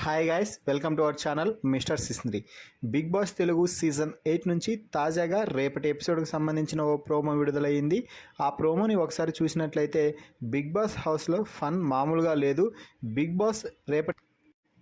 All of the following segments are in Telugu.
Hi guys, welcome to our channel mister Sisindri. Bigg Boss Telugu season 8 నుంచి తాజాగా రేపటి ఎపిసోడ్కి సంబంధించిన ఓ ప్రోమో విడుదలయ్యింది. ఆ ప్రోమోని ఒకసారి చూసినట్లయితే బిగ్ బాస్ హౌస్లో ఫన్ మామూలుగా లేదు. బిగ్ బాస్ రేపటి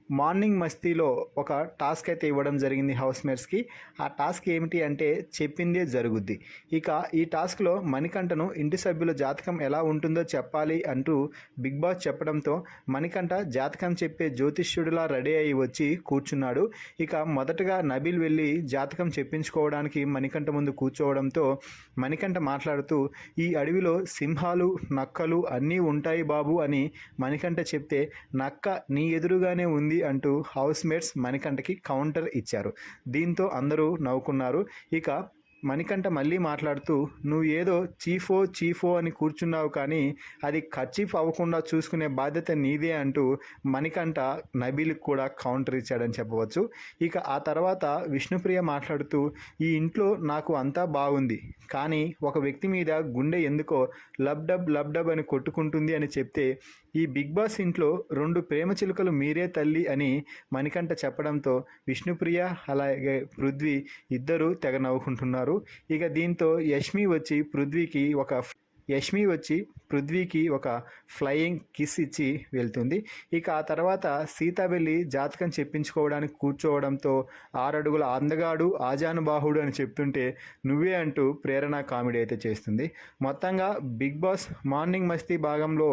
మార్నింగ్ మస్తీలో ఒక టాస్క్ అయితే ఇవ్వడం జరిగింది హౌస్మేట్స్కి. ఆ టాస్క్ ఏమిటి అంటే చెప్పిందే జరుగుద్ది. ఇక ఈ టాస్క్లో మణికంఠను ఇంటి సభ్యుల జాతకం ఎలా ఉంటుందో చెప్పాలి అంటూ బిగ్ బాస్ చెప్పడంతో మణికంఠ జాతకం చెప్పే జ్యోతిష్యుడిలా రెడీ అయ్యి వచ్చి కూర్చున్నాడు. ఇక మొదటగా నబీల్ వెళ్ళి జాతకం చెప్పించుకోవడానికి మణికంఠ ముందు కూర్చోవడంతో మణికంఠ మాట్లాడుతూ ఈ అడవిలో సింహాలు నక్కలు అన్నీ ఉంటాయి బాబు అని మణికంఠ చెప్తే నక్క నీ ఎదురుగానే ఉంది అంటూ హౌస్మేట్స్ మణికంఠకి కౌంటర్ ఇచ్చారు. దీంతో అందరూ నవ్వుకున్నారు. ఇక మణికంఠ మళ్ళీ మాట్లాడుతూ నువ్వు ఏదో చీఫో అని కూర్చున్నావు, కానీ అది కర్చీఫ్ అవ్వకుండా చూసుకునే బాధ్యత నీదే అంటూ మణికంఠ నబీల్కి కూడా కౌంటర్ ఇచ్చాడని చెప్పవచ్చు. ఇక ఆ తర్వాత విష్ణుప్రియ మాట్లాడుతూ ఈ ఇంట్లో నాకు అంతా బాగుంది, కానీ ఒక వ్యక్తి మీద గుండె ఎందుకో లబ్డబ్ అని కొట్టుకుంటుంది అని చెప్తే ఈ బిగ్ బాస్ ఇంట్లో 2 ప్రేమ చిలుకలు మీరే తల్లి అని మణికంఠ చెప్పడంతో విష్ణుప్రియ అలాగే పృథ్వీ ఇద్దరు తెగ నవ్వుకుంటున్నారు. ఇక దీంతో యష్మి వచ్చి పృథ్వీకి ఒక ఫ్లయింగ్ కిస్ ఇచ్చి వెళ్తుంది. ఇక ఆ తర్వాత సీత వెళ్ళి జాతకం చెప్పించుకోవడానికి కూర్చోవడంతో 6 అడుగుల అందగాడు ఆజానుబాహుడు అని చెప్తుంటే నువ్వే అంటూ ప్రేరణ కామెడీ అయితే చేస్తుంది. మొత్తంగా బిగ్ బాస్ మార్నింగ్ మస్తీ భాగంలో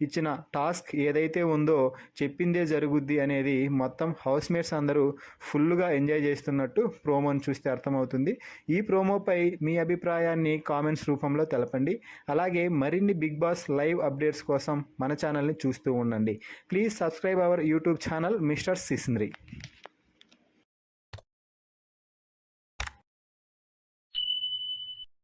ఇచ్చిన టాస్క్ ఏదైతే ఉందో చెప్పిందే జరుగుద్ది అనేది మొత్తం హౌస్మేట్స్ అందరూ ఫుల్గా ఎంజాయ్ చేస్తున్నట్టు ప్రోమోని చూస్తే అర్థమవుతుంది. ఈ ప్రోమోపై మీ అభిప్రాయాన్ని కామెంట్స్ రూపంలో తెలపండి. అలాగే మరిన్ని బిగ్ బాస్ లైవ్ అప్డేట్స్ కోసం మన ఛానల్ని చూస్తూ ఉండండి. Please subscribe our YouTube channel mister సిస్ంద్రి.